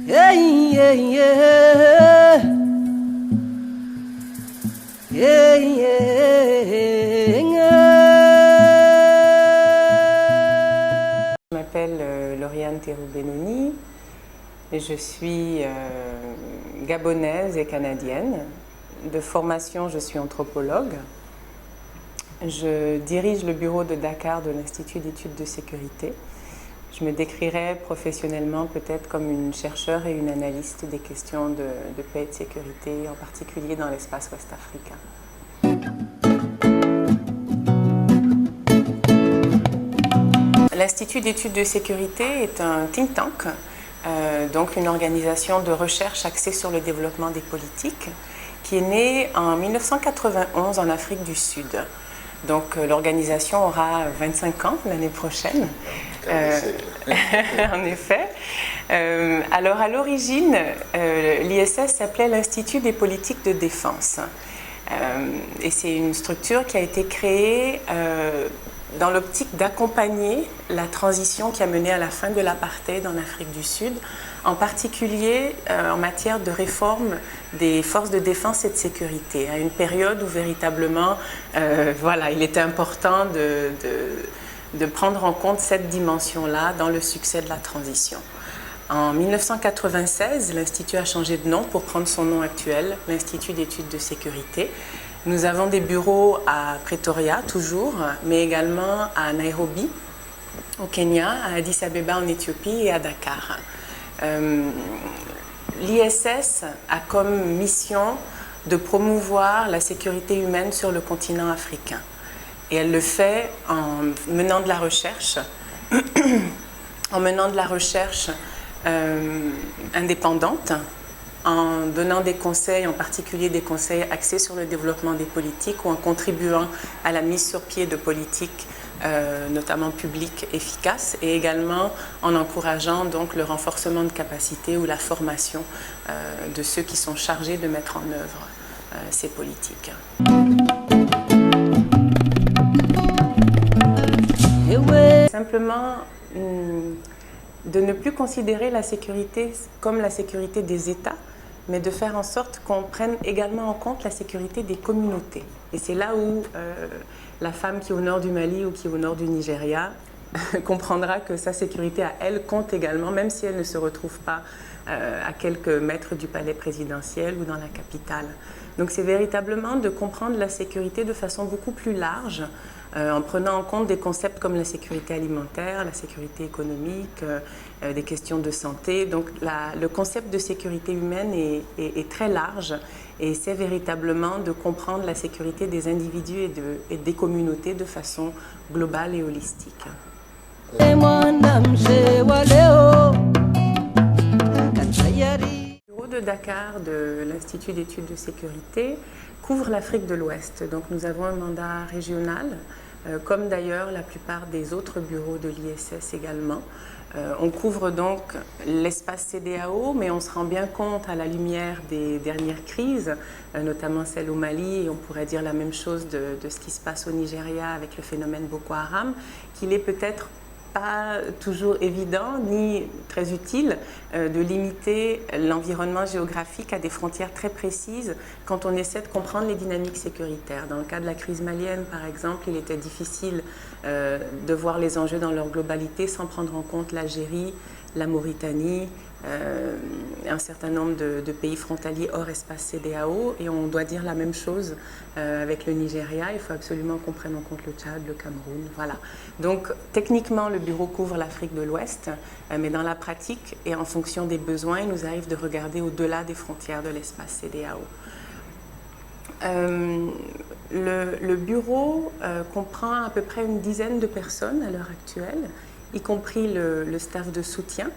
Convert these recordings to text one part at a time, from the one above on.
Yeah, yeah, yeah. Yeah, yeah, yeah. Je m'appelle Lauriane Terrou-Benoni et je suis gabonaise et canadienne. De formation, je suis anthropologue. Je dirige le bureau de Dakar de l'Institut d'études de sécurité. Je me décrirais professionnellement peut-être comme une chercheure et une analyste des questions de paix et de sécurité, en particulier dans l'espace ouest africain. L'Institut d'études de sécurité est un think tank, donc une organisation de recherche axée sur le développement des politiques, qui est née en 1991 en Afrique du Sud. Donc l'organisation aura 25 ans l'année prochaine. En effet. Alors à l'origine, l'ISS s'appelait l'Institut des politiques de défense. Et c'est une structure qui a été créée dans l'optique d'accompagner la transition qui a mené à la fin de l'apartheid en Afrique du Sud, en particulier en matière de réforme des forces de défense et de sécurité, à une période où véritablement il était important de prendre en compte cette dimension-là dans le succès de la transition. En 1996, l'Institut a changé de nom pour prendre son nom actuel, l'Institut d'études de sécurité. Nous avons des bureaux à Pretoria, toujours, mais également à Nairobi, au Kenya, à Addis Abeba en Éthiopie et à Dakar. L'ISS a comme mission de promouvoir la sécurité humaine sur le continent africain. Et elle le fait en menant de la recherche, indépendante, en donnant des conseils, en particulier des conseils axés sur le développement des politiques ou en contribuant à la mise sur pied de politiques, notamment publiques, efficaces, et également en encourageant donc le renforcement de capacités ou la formation de ceux qui sont chargés de mettre en œuvre ces politiques. Simplement de ne plus considérer la sécurité comme la sécurité des États, mais de faire en sorte qu'on prenne également en compte la sécurité des communautés. Et c'est là où la femme qui est au nord du Mali ou qui est au nord du Nigeria comprendra que sa sécurité à elle compte également, même si elle ne se retrouve pas à quelques mètres du palais présidentiel ou dans la capitale. Donc c'est véritablement de comprendre la sécurité de façon beaucoup plus large, en prenant en compte des concepts comme la sécurité alimentaire, la sécurité économique, des questions de santé. Donc le concept de sécurité humaine est très large et c'est véritablement de comprendre la sécurité des individus et des communautés de façon globale et holistique. Le bureau de Dakar de l'Institut d'études de sécurité couvre l'Afrique de l'Ouest. Donc nous avons un mandat régional, comme d'ailleurs la plupart des autres bureaux de l'ISS également. On couvre donc l'espace CEDEAO, mais on se rend bien compte à la lumière des dernières crises, notamment celle au Mali, et on pourrait dire la même chose de ce qui se passe au Nigeria avec le phénomène Boko Haram, qu'il est peut-être pas toujours évident ni très utile de limiter l'environnement géographique à des frontières très précises quand on essaie de comprendre les dynamiques sécuritaires. Dans le cas de la crise malienne, par exemple, il était difficile de voir les enjeux dans leur globalité sans prendre en compte l'Algérie, la Mauritanie, un certain nombre de pays frontaliers hors espace CEDEAO, et on doit dire la même chose avec le Nigeria. Il faut absolument qu'on prenne en compte le Tchad, le Cameroun, voilà. Donc techniquement le bureau couvre l'Afrique de l'Ouest, mais dans la pratique et en fonction des besoins, il nous arrive de regarder au-delà des frontières de l'espace CEDEAO. Le bureau comprend à peu près une dizaine de personnes à l'heure actuelle, y compris le staff de soutien,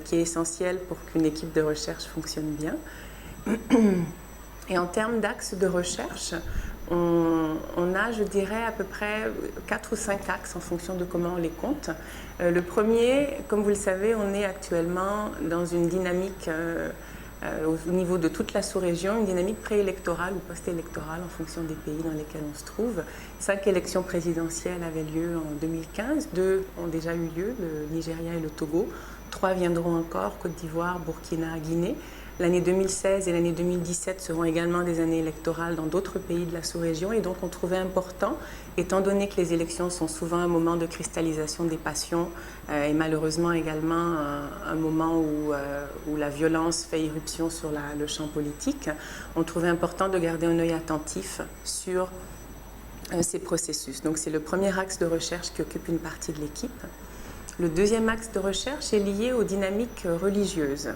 qui est essentiel pour qu'une équipe de recherche fonctionne bien. Et en termes d'axes de recherche, on a, je dirais, à peu près 4 ou 5 axes en fonction de comment on les compte. Le premier, comme vous le savez, on est actuellement dans une dynamique au niveau de toute la sous-région, une dynamique préélectorale ou post-électorale en fonction des pays dans lesquels on se trouve. 5 élections présidentielles avaient lieu en 2015, 2 ont déjà eu lieu, le Nigeria et le Togo. 3 viendront encore, Côte d'Ivoire, Burkina, Guinée. L'année 2016 et l'année 2017 seront également des années électorales dans d'autres pays de la sous-région et donc on trouvait important, étant donné que les élections sont souvent un moment de cristallisation des passions et malheureusement également un moment où la violence fait irruption sur le champ politique, on trouvait important de garder un œil attentif sur ces processus. Donc c'est le premier axe de recherche qui occupe une partie de l'équipe. Le deuxième axe de recherche est lié aux dynamiques religieuses.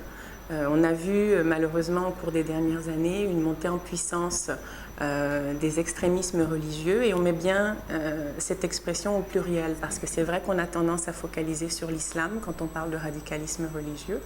On a vu malheureusement au cours des dernières années une montée en puissance des extrémismes religieux et on met bien cette expression au pluriel parce que c'est vrai qu'on a tendance à focaliser sur l'islam quand on parle de radicalisme religieux.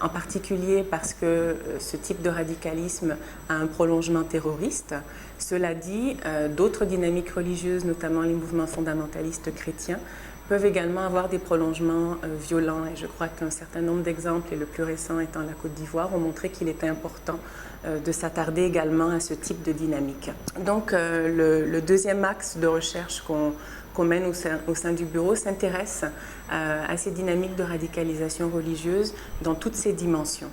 En particulier parce que ce type de radicalisme a un prolongement terroriste. Cela dit, d'autres dynamiques religieuses, notamment les mouvements fondamentalistes chrétiens, peuvent également avoir des prolongements violents. Et je crois qu'un certain nombre d'exemples, et le plus récent étant la Côte d'Ivoire, ont montré qu'il était important de s'attarder également à ce type de dynamique. Donc le deuxième axe de recherche qu'on mène au sein du bureau s'intéresse à ces dynamiques de radicalisation religieuse dans toutes ces dimensions.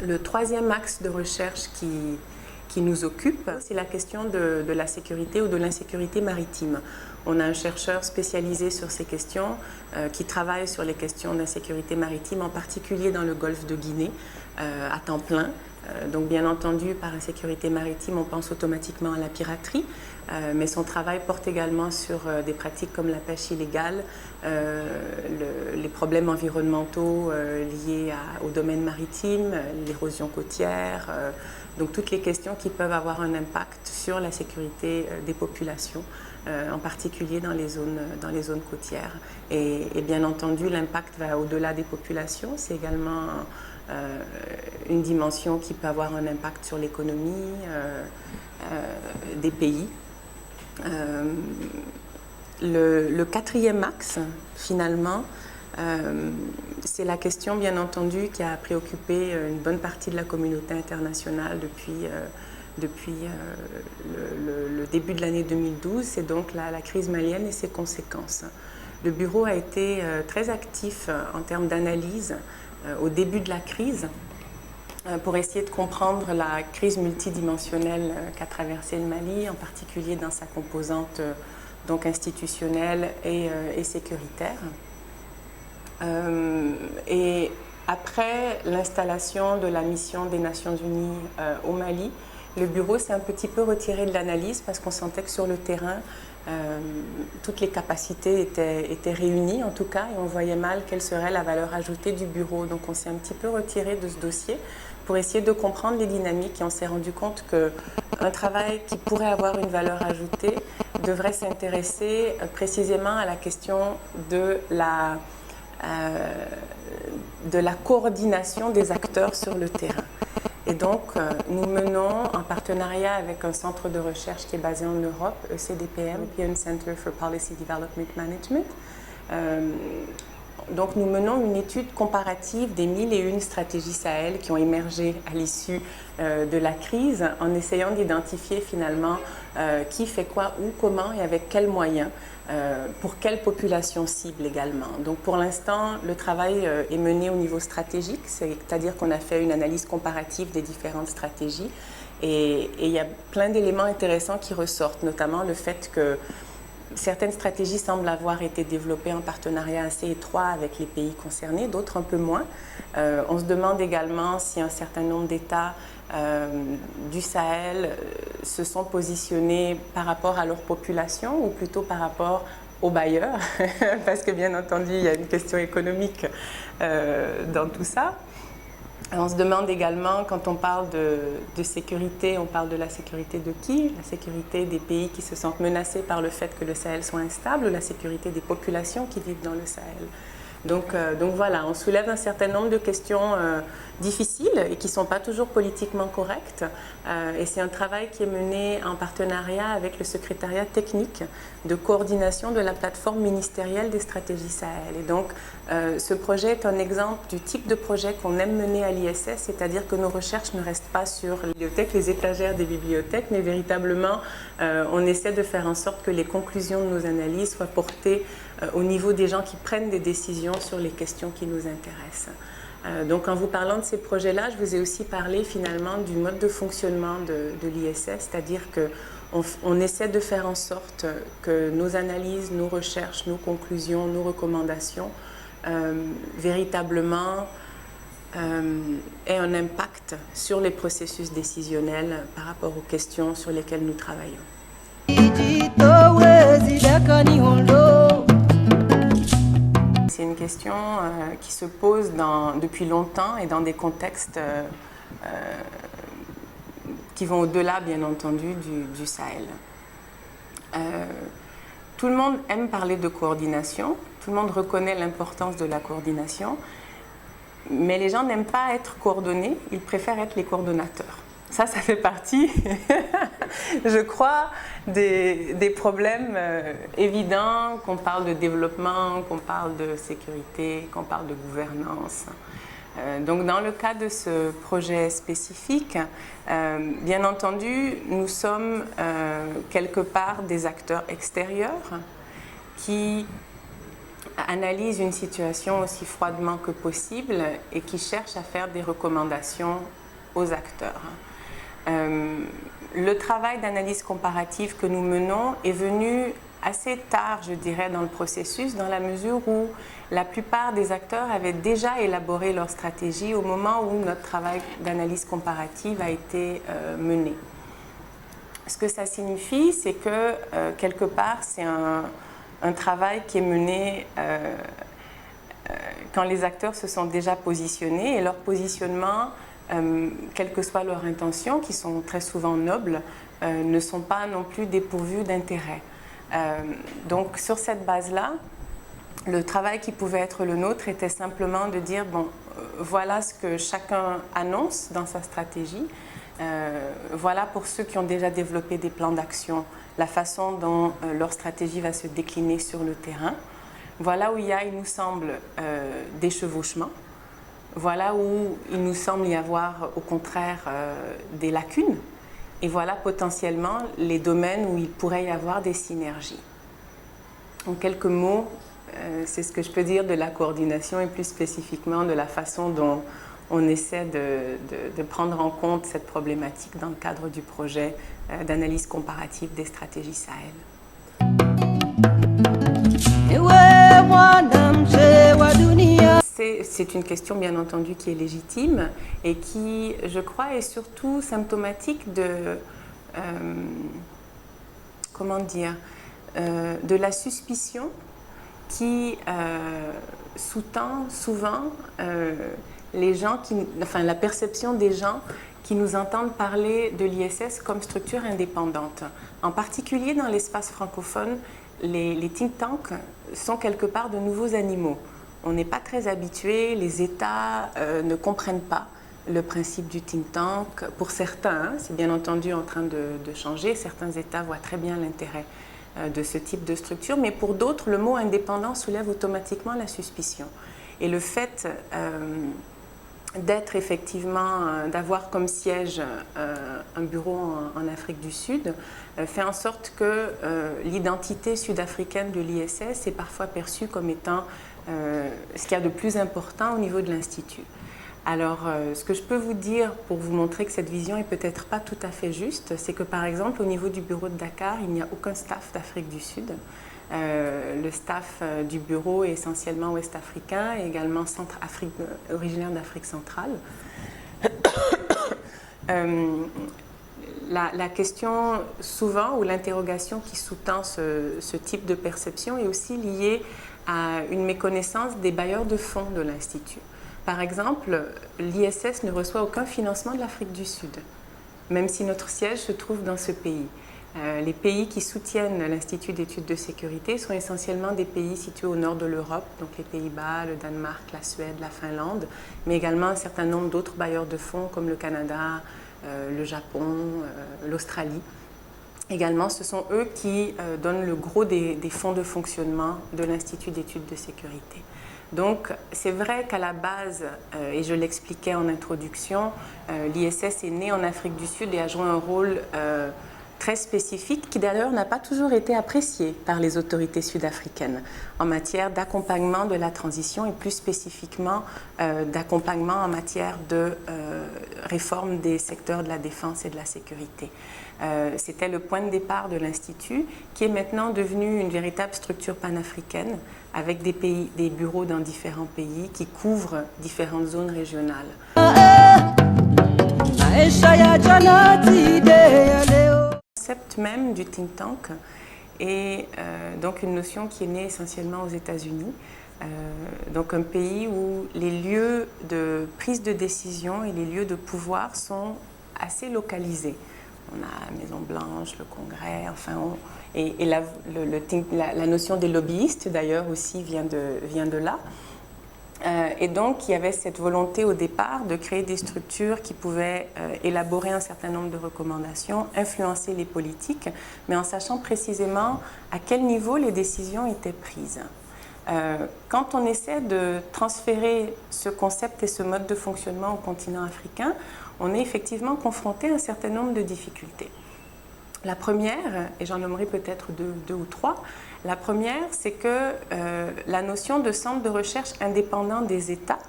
Le troisième axe de recherche qui nous occupe, c'est la question de la sécurité ou de l'insécurité maritime. On a un chercheur spécialisé sur ces questions qui travaille sur les questions d'insécurité maritime, en particulier dans le golfe de Guinée, à temps plein. Donc bien entendu, par insécurité maritime, on pense automatiquement à la piraterie, mais son travail porte également sur des pratiques comme la pêche illégale, les problèmes environnementaux liés au domaine maritime, l'érosion côtière, donc toutes les questions qui peuvent avoir un impact sur la sécurité des populations, en particulier dans les zones côtières. Et bien entendu, l'impact va au-delà des populations, c'est également une dimension qui peut avoir un impact sur l'économie des pays. Le quatrième axe, finalement, c'est la question, bien entendu, qui a préoccupé une bonne partie de la communauté internationale depuis le début de l'année 2012, c'est donc la crise malienne et ses conséquences. Le bureau a été très actif en termes d'analyse au début de la crise pour essayer de comprendre la crise multidimensionnelle qu'a traversée le Mali, en particulier dans sa composante donc institutionnelle et sécuritaire. Et après l'installation de la mission des Nations Unies au Mali, le bureau s'est un petit peu retiré de l'analyse parce qu'on sentait que sur le terrain, toutes les capacités étaient réunies en tout cas et on voyait mal quelle serait la valeur ajoutée du bureau. Donc on s'est un petit peu retiré de ce dossier pour essayer de comprendre les dynamiques et on s'est rendu compte qu'un travail qui pourrait avoir une valeur ajoutée devrait s'intéresser précisément à la question de la coordination des acteurs sur le terrain. Et donc, nous menons en partenariat avec un centre de recherche qui est basé en Europe, ECDPM, European Center for Policy Development Management. Donc, nous menons une étude comparative des 1001 stratégies Sahel qui ont émergé à l'issue de la crise, en essayant d'identifier finalement qui fait quoi, où, comment et avec quels moyens. Pour quelle population cible également. Donc pour l'instant, le travail est mené au niveau stratégique, c'est-à-dire qu'on a fait une analyse comparative des différentes stratégies et il y a plein d'éléments intéressants qui ressortent, notamment le fait que certaines stratégies semblent avoir été développées en partenariat assez étroit avec les pays concernés, d'autres un peu moins. On se demande également si un certain nombre d'États du Sahel se sont positionnés par rapport à leur population ou plutôt par rapport aux bailleurs, parce que bien entendu, il y a une question économique dans tout ça. On se demande également, quand on parle de sécurité, on parle de la sécurité de qui? La sécurité des pays qui se sentent menacés par le fait que le Sahel soit instable ou la sécurité des populations qui vivent dans le Sahel? Donc voilà, on soulève un certain nombre de questions difficiles et qui ne sont pas toujours politiquement correctes. Et c'est un travail qui est mené en partenariat avec le secrétariat technique de coordination de la plateforme ministérielle des stratégies Sahel. Et donc ce projet est un exemple du type de projet qu'on aime mener à l'ISS, c'est-à-dire que nos recherches ne restent pas sur les bibliothèques, les étagères des bibliothèques, mais véritablement on essaie de faire en sorte que les conclusions de nos analyses soient portées au niveau des gens qui prennent des décisions sur les questions qui nous intéressent. Donc en vous parlant de ces projets-là, je vous ai aussi parlé finalement du mode de fonctionnement de l'ISS, c'est-à-dire qu'on essaie de faire en sorte que nos analyses, nos recherches, nos conclusions, nos recommandations véritablement aient un impact sur les processus décisionnels par rapport aux questions sur lesquelles nous travaillons. C'est une question qui se pose depuis longtemps et dans des contextes qui vont au-delà, bien entendu, du Sahel. Tout le monde aime parler de coordination, tout le monde reconnaît l'importance de la coordination, mais les gens n'aiment pas être coordonnés, ils préfèrent être les coordonnateurs. Ça fait partie, je crois, des problèmes évidents, qu'on parle de développement, qu'on parle de sécurité, qu'on parle de gouvernance. Donc dans le cas de ce projet spécifique, bien entendu, nous sommes quelque part des acteurs extérieurs qui analysent une situation aussi froidement que possible et qui cherchent à faire des recommandations aux acteurs. Le travail d'analyse comparative que nous menons est venu assez tard, je dirais, dans le processus, dans la mesure où la plupart des acteurs avaient déjà élaboré leur stratégie au moment où notre travail d'analyse comparative a été mené. Ce que ça signifie, c'est que quelque part, c'est un travail qui est mené quand les acteurs se sont déjà positionnés et leur positionnement, quelle que soit leur intention, qui sont très souvent nobles, ne sont pas non plus dépourvus d'intérêt. Donc sur cette base-là, le travail qui pouvait être le nôtre était simplement de dire, bon, voilà ce que chacun annonce dans sa stratégie, voilà pour ceux qui ont déjà développé des plans d'action, la façon dont leur stratégie va se décliner sur le terrain, voilà où il y a, il nous semble, des chevauchements. Voilà où il nous semble y avoir au contraire des lacunes et voilà potentiellement les domaines où il pourrait y avoir des synergies. En quelques mots, c'est ce que je peux dire de la coordination et plus spécifiquement de la façon dont on essaie de prendre en compte cette problématique dans le cadre du projet d'analyse comparative des stratégies Sahel. C'est une question bien entendu qui est légitime et qui, je crois, est surtout symptomatique de, comment dire, de la suspicion qui sous-tend souvent les gens la perception des gens qui nous entendent parler de l'ISS comme structure indépendante. En particulier dans l'espace francophone, les think tanks sont quelque part de nouveaux animaux. On n'est pas très habitué, les États ne comprennent pas le principe du think tank. Pour certains, c'est bien entendu en train de changer, certains États voient très bien l'intérêt de ce type de structure, mais pour d'autres, le mot indépendant soulève automatiquement la suspicion. Et le fait d'être effectivement, d'avoir comme siège un bureau en Afrique du Sud, fait en sorte que l'identité sud-africaine de l'ISS est parfois perçue comme étant ce qu'il y a de plus important au niveau de l'Institut. Alors, ce que je peux vous dire pour vous montrer que cette vision est peut-être pas tout à fait juste, c'est que par exemple, au niveau du bureau de Dakar, il n'y a aucun staff d'Afrique du Sud. Le staff du bureau est essentiellement ouest-africain et également originaire d'Afrique centrale. La question souvent, ou l'interrogation qui sous-tend ce type de perception est aussi liée à une méconnaissance des bailleurs de fonds de l'Institut. Par exemple, l'ISS ne reçoit aucun financement de l'Afrique du Sud, même si notre siège se trouve dans ce pays. Les pays qui soutiennent l'Institut d'études de sécurité sont essentiellement des pays situés au nord de l'Europe, donc les Pays-Bas, le Danemark, la Suède, la Finlande, mais également un certain nombre d'autres bailleurs de fonds comme le Canada, le Japon, l'Australie. Également, ce sont eux qui donnent le gros des fonds de fonctionnement de l'Institut d'études de sécurité. Donc, c'est vrai qu'à la base, et je l'expliquais en introduction, l'ISS est né en Afrique du Sud et a joué un rôle très spécifique qui d'ailleurs n'a pas toujours été apprécié par les autorités sud-africaines en matière d'accompagnement de la transition et plus spécifiquement d'accompagnement en matière de réforme des secteurs de la défense et de la sécurité. C'était le point de départ de l'Institut qui est maintenant devenu une véritable structure panafricaine avec des bureaux dans différents pays qui couvrent différentes zones régionales. Le concept même du think tank est donc une notion qui est née essentiellement aux États-Unis, donc un pays où les lieux de prise de décision et les lieux de pouvoir sont assez localisés. On a la Maison Blanche, le Congrès, enfin, la notion des lobbyistes d'ailleurs aussi vient de là. Et donc, il y avait cette volonté au départ de créer des structures qui pouvaient élaborer un certain nombre de recommandations, influencer les politiques, mais en sachant précisément à quel niveau les décisions étaient prises. Quand on essaie de transférer ce concept et ce mode de fonctionnement au continent africain, on est effectivement confronté à un certain nombre de difficultés. La première, et j'en nommerai peut-être deux ou trois, la première, c'est que la notion de centre de recherche indépendant des États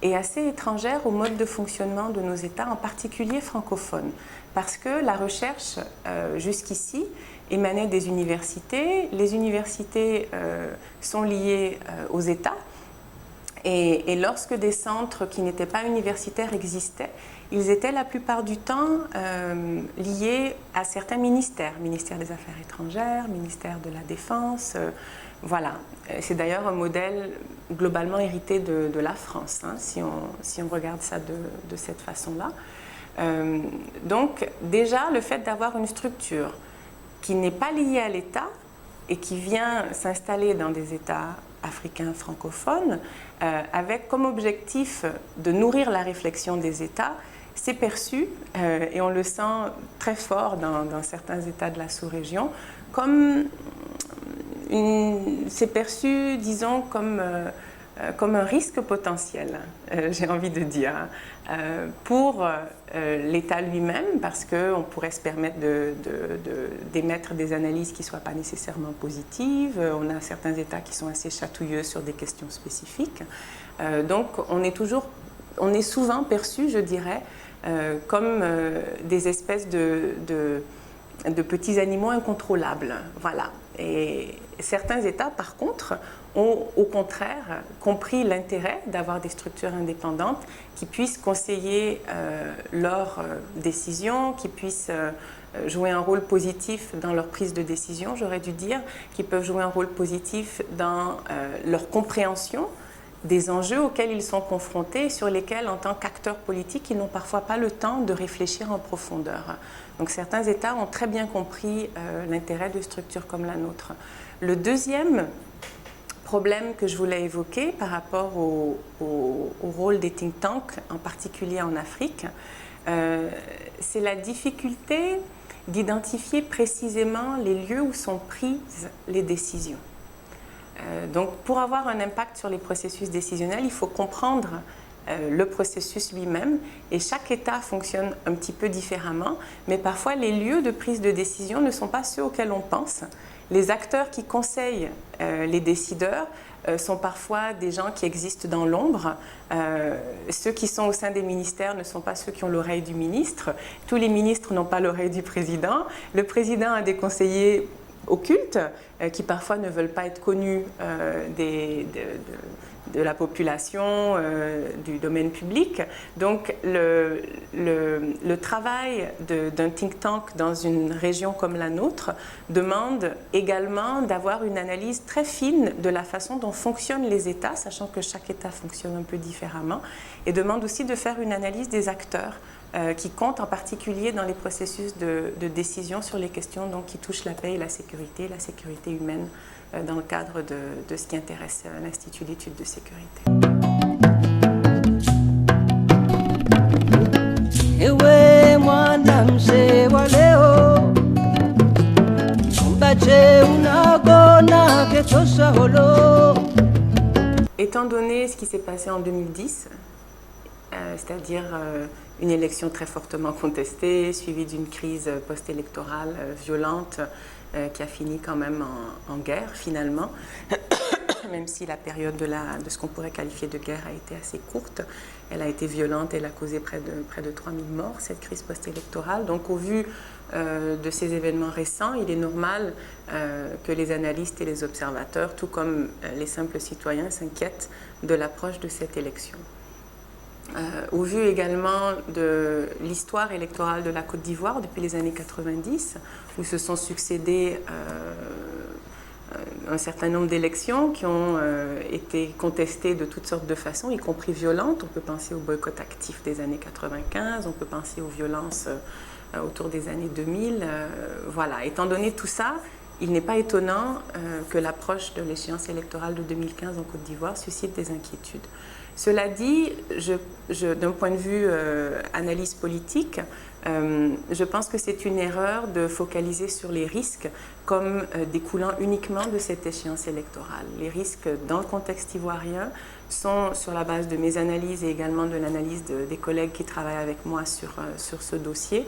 est assez étrangère au mode de fonctionnement de nos États, en particulier francophones, parce que la recherche, jusqu'ici, émanait des universités. Les universités sont liées aux États. Et lorsque des centres qui n'étaient pas universitaires existaient, ils étaient la plupart du temps liés à certains ministères, ministère des Affaires étrangères, ministère de la Défense, voilà. C'est d'ailleurs un modèle globalement hérité de la France, hein, si on regarde ça de cette façon-là. Donc déjà, le fait d'avoir une structure qui n'est pas liée à l'État et qui vient s'installer dans des États africains francophones, avec comme objectif de nourrir la réflexion des États, c'est perçu, et on le sent très fort dans certains États de la sous-région, comme c'est perçu, disons, comme un risque potentiel, j'ai envie de dire, pour l'État lui-même, parce qu'on pourrait se permettre d'émettre des analyses qui ne soient pas nécessairement positives. On a certains États qui sont assez chatouilleux sur des questions spécifiques. Donc on est souvent perçu, je dirais, comme des espèces de petits animaux incontrôlables. Voilà. Et certains États, par contre, ont au contraire compris l'intérêt d'avoir des structures indépendantes qui puissent conseiller leurs décisions, qui puissent jouer un rôle positif dans leur prise de décision, j'aurais dû dire, qui peuvent jouer un rôle positif dans leur compréhension des enjeux auxquels ils sont confrontés et sur lesquels, en tant qu'acteurs politiques, ils n'ont parfois pas le temps de réfléchir en profondeur. Donc certains États ont très bien compris l'intérêt de structures comme la nôtre. Le deuxième problème que je voulais évoquer par rapport au rôle des think tanks, en particulier en Afrique, c'est la difficulté d'identifier précisément les lieux où sont prises les décisions. Donc pour avoir un impact sur les processus décisionnels, il faut comprendre le processus lui-même, et chaque État fonctionne un petit peu différemment, mais parfois les lieux de prise de décision ne sont pas ceux auxquels on pense. Les acteurs qui conseillent les décideurs sont parfois des gens qui existent dans l'ombre. Ceux qui sont au sein des ministères ne sont pas ceux qui ont l'oreille du ministre. Tous les ministres n'ont pas l'oreille du président. Le président a des conseillers occultes qui parfois ne veulent pas être connus de la population, du domaine public. Donc le travail d'un think tank dans une région comme la nôtre demande également d'avoir une analyse très fine de la façon dont fonctionnent les États, sachant que chaque État fonctionne un peu différemment, et demande aussi de faire une analyse des acteurs qui comptent en particulier dans les processus de décision sur les questions donc, qui touchent la paix et la sécurité humaine dans le cadre de ce qui intéresse l'Institut d'études de sécurité. Étant donné ce qui s'est passé en 2010, c'est-à-dire une élection très fortement contestée, suivie d'une crise post-électorale violente qui a fini quand même en guerre finalement, même si la période de ce qu'on pourrait qualifier de guerre a été assez courte. Elle a été violente, elle a causé près de 3000 morts, cette crise post-électorale. Donc au vu de ces événements récents, il est normal que les analystes et les observateurs, tout comme les simples citoyens, s'inquiètent de l'approche de cette élection. Au vu également de l'histoire électorale de la Côte d'Ivoire depuis les années 90, où se sont succédés un certain nombre d'élections qui ont été contestées de toutes sortes de façons, y compris violentes. On peut penser au boycott actif des années 95, on peut penser aux violences autour des années 2000. Voilà. Étant donné tout ça, il n'est pas étonnant que l'approche de l'échéance électorale de 2015 en Côte d'Ivoire suscite des inquiétudes. Cela dit, d'un point de vue analyse politique, je pense que c'est une erreur de focaliser sur les risques comme découlant uniquement de cette échéance électorale. Les risques dans le contexte ivoirien sont, sur la base de mes analyses et également de l'analyse des collègues qui travaillent avec moi sur ce dossier,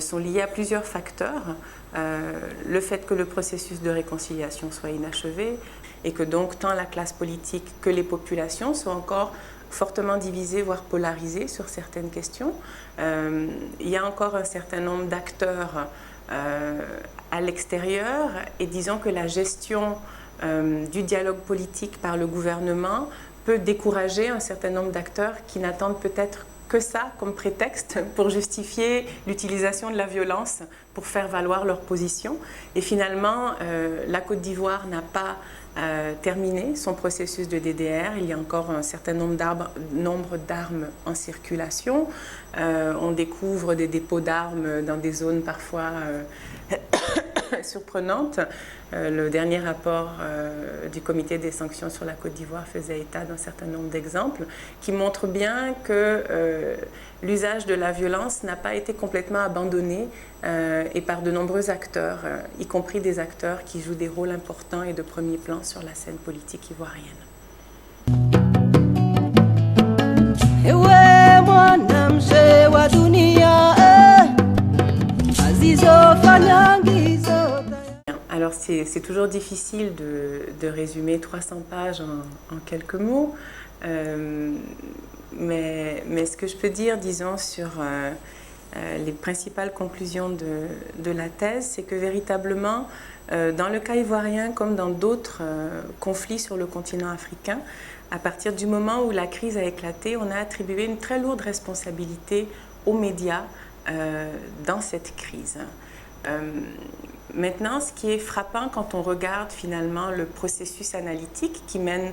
sont liés à plusieurs facteurs. Le fait que le processus de réconciliation soit inachevé et que donc tant la classe politique que les populations soient encore fortement divisées, voire polarisées sur certaines questions. Il y a encore un certain nombre d'acteurs à l'extérieur et disons que la gestion du dialogue politique par le gouvernement peut décourager un certain nombre d'acteurs qui n'attendent peut-être que ça comme prétexte pour justifier l'utilisation de la violence pour faire valoir leur position. Et finalement, la Côte d'Ivoire n'a pas terminé son processus de DDR. Il y a encore un certain nombre d'armes en circulation. On découvre des dépôts d'armes dans des zones parfois surprenantes. Le dernier rapport du comité des sanctions sur la Côte d'Ivoire faisait état d'un certain nombre d'exemples qui montrent bien que l'usage de la violence n'a pas été complètement abandonné et par de nombreux acteurs, y compris des acteurs qui jouent des rôles importants et de premier plan sur la scène politique ivoirienne. Alors c'est toujours difficile de résumer 300 pages en quelques mots, mais ce que je peux dire, disons, sur les principales conclusions de la thèse, c'est que véritablement, dans le cas ivoirien comme dans d'autres conflits sur le continent africain, à partir du moment où la crise a éclaté, on a attribué une très lourde responsabilité aux médias dans cette crise. Maintenant, ce qui est frappant quand on regarde finalement le processus analytique qui mène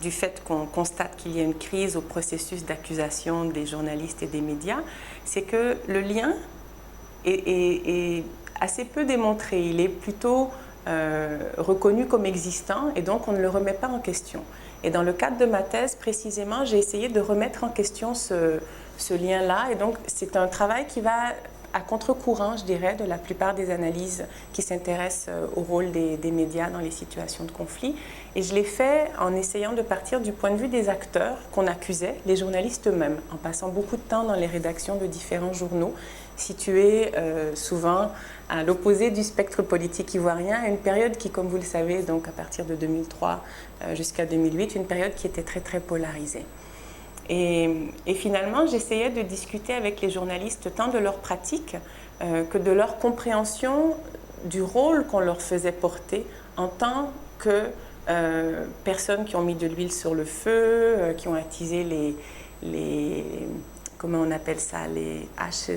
du fait qu'on constate qu'il y a une crise au processus d'accusation des journalistes et des médias, c'est que le lien est assez peu démontré. Il est plutôt reconnu comme existant et donc on ne le remet pas en question. Et dans le cadre de ma thèse, précisément, j'ai essayé de remettre en question ce lien-là. Et donc, c'est un travail qui va à contre-courant, je dirais, de la plupart des analyses qui s'intéressent au rôle des médias dans les situations de conflit. Et je l'ai fait en essayant de partir du point de vue des acteurs qu'on accusait, les journalistes eux-mêmes, en passant beaucoup de temps dans les rédactions de différents journaux, situés souvent à l'opposé du spectre politique ivoirien, à une période qui, comme vous le savez, donc à partir de 2003 jusqu'à 2008, une période qui était très très polarisée. Et finalement, j'essayais de discuter avec les journalistes tant de leur pratique que de leur compréhension du rôle qu'on leur faisait porter en tant que personnes qui ont mis de l'huile sur le feu, qui ont attisé comment on appelle ça, les ashes,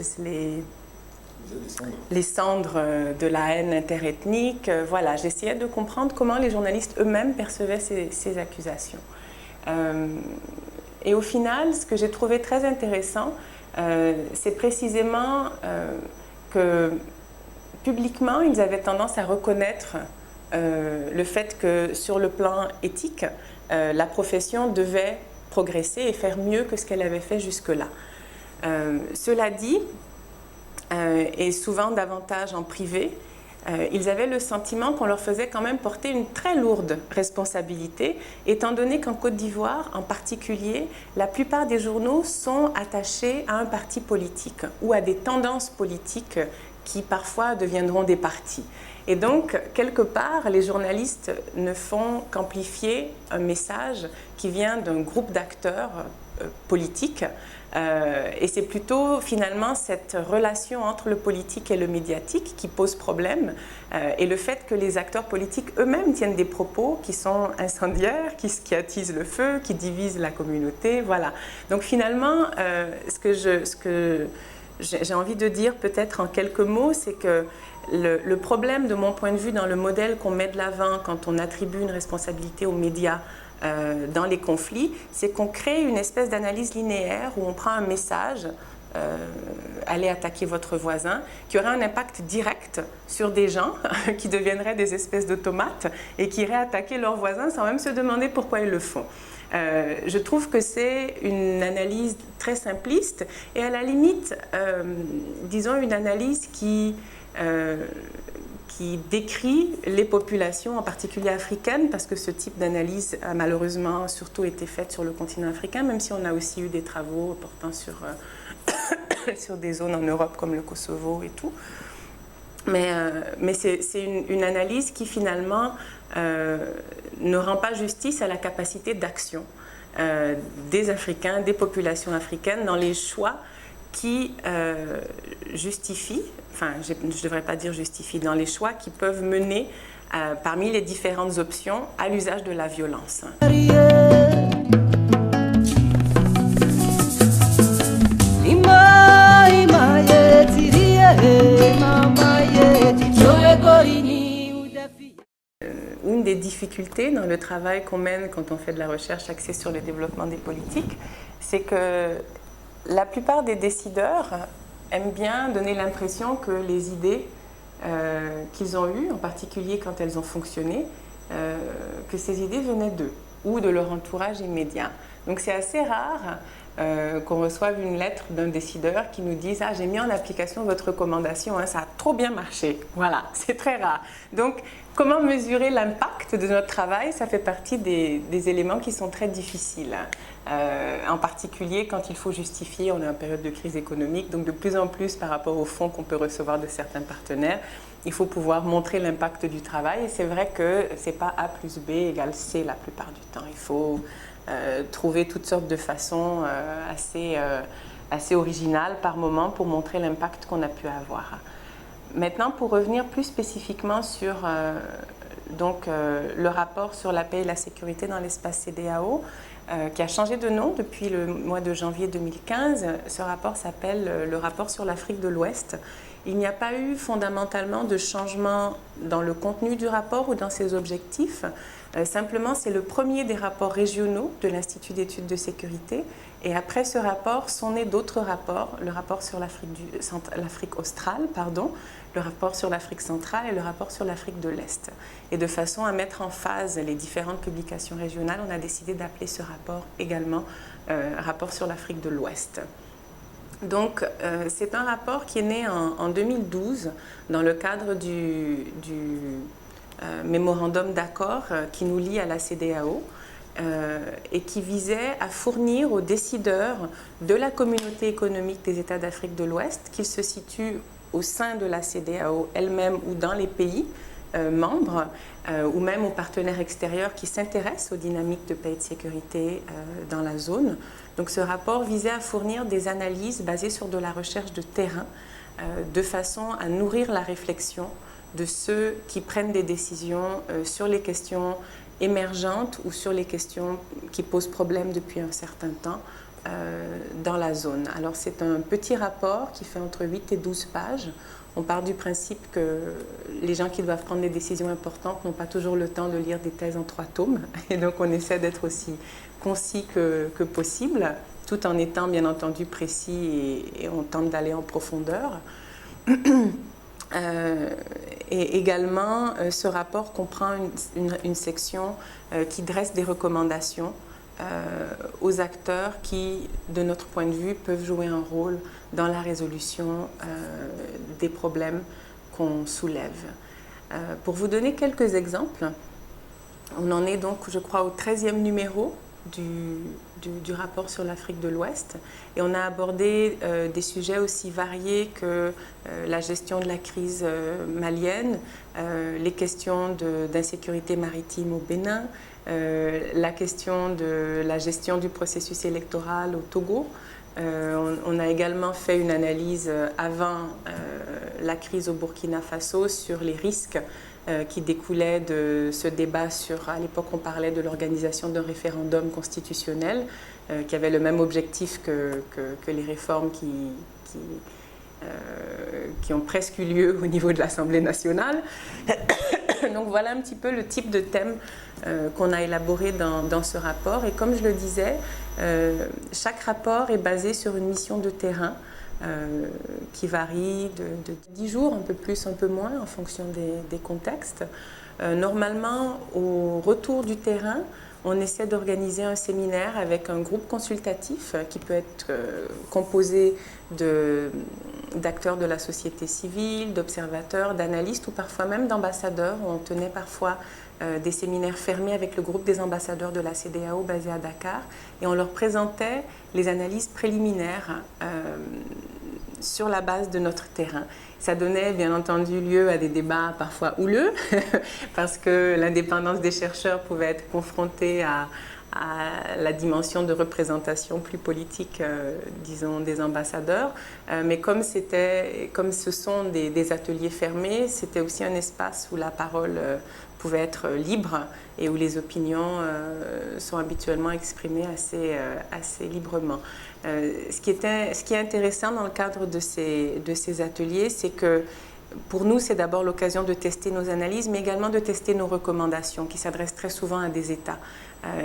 les cendres de la haine interethnique. Voilà, j'essayais de comprendre comment les journalistes eux-mêmes percevaient ces accusations. Et au final, ce que j'ai trouvé très intéressant, c'est précisément que publiquement, ils avaient tendance à reconnaître le fait que sur le plan éthique, la profession devait progresser et faire mieux que ce qu'elle avait fait jusque-là. Cela dit, et souvent davantage en privé, ils avaient le sentiment qu'on leur faisait quand même porter une très lourde responsabilité, étant donné qu'en Côte d'Ivoire, en particulier, la plupart des journaux sont attachés à un parti politique ou à des tendances politiques qui parfois deviendront des partis. Et donc, quelque part, les journalistes ne font qu'amplifier un message qui vient d'un groupe d'acteurs politiques. Et c'est plutôt finalement cette relation entre le politique et le médiatique qui pose problème, et le fait que les acteurs politiques eux-mêmes tiennent des propos qui sont incendiaires, qui attisent le feu, qui divisent la communauté, voilà. Donc finalement, ce que j'ai envie de dire peut-être en quelques mots, c'est que le problème de mon point de vue dans le modèle qu'on met de l'avant quand on attribue une responsabilité aux médias dans les conflits, c'est qu'on crée une espèce d'analyse linéaire où on prend un message, allez attaquer votre voisin, qui aurait un impact direct sur des gens qui deviendraient des espèces d'automates et qui iraient attaquer leurs voisins sans même se demander pourquoi ils le font. Je trouve que c'est une analyse très simpliste et à la limite, disons une analyse qui décrit les populations, en particulier africaines, parce que ce type d'analyse a malheureusement surtout été faite sur le continent africain, même si on a aussi eu des travaux portant sur, sur des zones en Europe comme le Kosovo et tout. Mais c'est une analyse qui finalement ne rend pas justice à la capacité d'action des Africains, des populations africaines dans les choix qui justifient, enfin je ne devrais pas dire justifient, dans les choix qui peuvent mener parmi les différentes options à l'usage de la violence. Une des difficultés dans le travail qu'on mène quand on fait de la recherche axée sur le développement des politiques, c'est que la plupart des décideurs aiment bien donner l'impression que les idées qu'ils ont eues, en particulier quand elles ont fonctionné, que ces idées venaient d'eux ou de leur entourage immédiat. Donc c'est assez rare qu'on reçoive une lettre d'un décideur qui nous dise « Ah, j'ai mis en application votre recommandation, hein, ça a trop bien marché. » Voilà, c'est très rare. Donc, comment mesurer l'impact de notre travail? Ça fait partie des éléments qui sont très difficiles. En particulier quand il faut justifier, on est en période de crise économique, donc de plus en plus par rapport aux fonds qu'on peut recevoir de certains partenaires, il faut pouvoir montrer l'impact du travail. Et c'est vrai que ce n'est pas A plus B égale C la plupart du temps. Il faut trouver toutes sortes de façons assez originales par moment pour montrer l'impact qu'on a pu avoir. Maintenant, pour revenir plus spécifiquement sur le rapport sur la paix et la sécurité dans l'espace CEDEAO, qui a changé de nom depuis le mois de janvier 2015. Ce rapport s'appelle le rapport sur l'Afrique de l'Ouest. Il n'y a pas eu fondamentalement de changement dans le contenu du rapport ou dans ses objectifs. Simplement, c'est le premier des rapports régionaux de l'Institut d'études de sécurité. Et après ce rapport sont nés d'autres rapports, le rapport sur l'Afrique australe, le rapport sur l'Afrique centrale et le rapport sur l'Afrique de l'Est. Et de façon à mettre en phase les différentes publications régionales, on a décidé d'appeler ce rapport également rapport sur l'Afrique de l'Ouest. Donc, c'est un rapport qui est né en 2012 dans le cadre du mémorandum d'accord qui nous lie à la CEDEAO et qui visait à fournir aux décideurs de la communauté économique des États d'Afrique de l'Ouest, qu'ils se situent au sein de la CEDEAO elle-même ou dans les pays membres, ou même aux partenaires extérieurs qui s'intéressent aux dynamiques de paix et de sécurité dans la zone. Donc ce rapport visait à fournir des analyses basées sur de la recherche de terrain, de façon à nourrir la réflexion de ceux qui prennent des décisions sur les questions émergentes ou sur les questions qui posent problème depuis un certain temps dans la zone. Alors c'est un petit rapport qui fait entre 8 et 12 pages. On part du principe que les gens qui doivent prendre des décisions importantes n'ont pas toujours le temps de lire des thèses en 3 tomes. Et donc on essaie d'être aussi concis que possible, tout en étant bien entendu précis et on tente d'aller en profondeur. Et également, ce rapport comprend une section qui dresse des recommandations aux acteurs qui, de notre point de vue, peuvent jouer un rôle dans la résolution des problèmes qu'on soulève. Pour vous donner quelques exemples, on en est donc, je crois, au 13e numéro du rapport sur l'Afrique de l'Ouest, et on a abordé des sujets aussi variés que la gestion de la crise malienne, les questions d'insécurité maritime au Bénin, la question de la gestion du processus électoral au Togo. On a également fait une analyse avant la crise au Burkina Faso sur les risques qui découlaient de ce débat sur, à l'époque on parlait de l'organisation d'un référendum constitutionnel qui avait le même objectif que les réformes qui ont presque eu lieu au niveau de l'Assemblée nationale. Donc voilà un petit peu le type de thème qu'on a élaboré dans ce rapport. Et comme je le disais, chaque rapport est basé sur une mission de terrain qui varie de 10 jours, un peu plus, un peu moins, en fonction des contextes. Normalement, au retour du terrain, on essaie d'organiser un séminaire avec un groupe consultatif qui peut être composé d'acteurs de la société civile, d'observateurs, d'analystes ou parfois même d'ambassadeurs. On tenait parfois des séminaires fermés avec le groupe des ambassadeurs de la CEDEAO basé à Dakar, et on leur présentait les analyses préliminaires sur la base de notre terrain. Ça donnait bien entendu lieu à des débats parfois houleux parce que l'indépendance des chercheurs pouvait être confrontée à la dimension de représentation plus politique, disons, des ambassadeurs. Mais comme ce sont des ateliers fermés, c'était aussi un espace où la parole pouvait être libre et où les opinions sont habituellement exprimées assez librement. Ce qui est intéressant dans le cadre de ces ateliers, c'est que pour nous, c'est d'abord l'occasion de tester nos analyses, mais également de tester nos recommandations qui s'adressent très souvent à des États.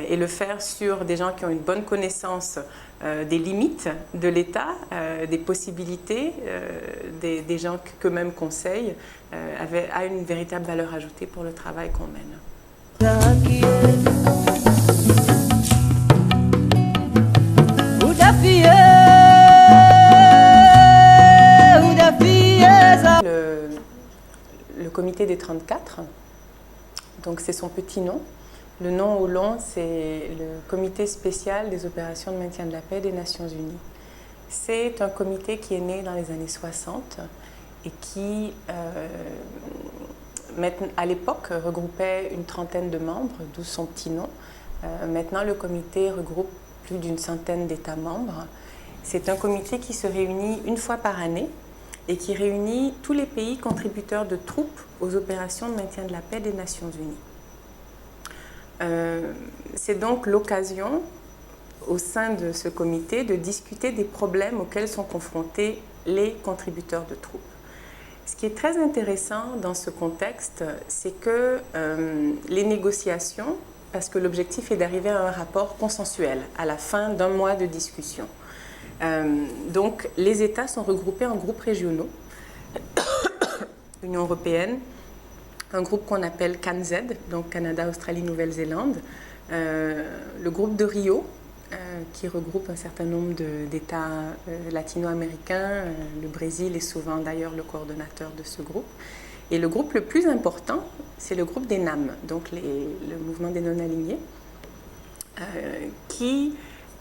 Et le faire sur des gens qui ont une bonne connaissance des limites de l'État, des possibilités, des gens qu'eux-mêmes conseillent, a une véritable valeur ajoutée pour le travail qu'on mène. Le comité des 34, donc c'est son petit nom. Le nom au long, c'est le comité spécial des opérations de maintien de la paix des Nations Unies. C'est un comité qui est né dans les années 60 et qui, à l'époque, regroupait une trentaine de membres, d'où son petit nom. Maintenant, le comité regroupe plus d'une centaine d'États membres. C'est un comité qui se réunit une fois par année et qui réunit tous les pays contributeurs de troupes aux opérations de maintien de la paix des Nations Unies. C'est donc l'occasion, au sein de ce comité, de discuter des problèmes auxquels sont confrontés les contributeurs de troupes. Ce qui est très intéressant dans ce contexte, c'est que les négociations, parce que l'objectif est d'arriver à un rapport consensuel à la fin d'un mois de discussion. Donc les États sont regroupés en groupes régionaux, l'Union européenne, un groupe qu'on appelle CANZ, donc Canada, Australie, Nouvelle-Zélande, le groupe de Rio, qui regroupe un certain nombre d'États latino-américains, le Brésil est souvent d'ailleurs le coordonnateur de ce groupe, et le groupe le plus important, c'est le groupe des NAM, donc le mouvement des non-alignés,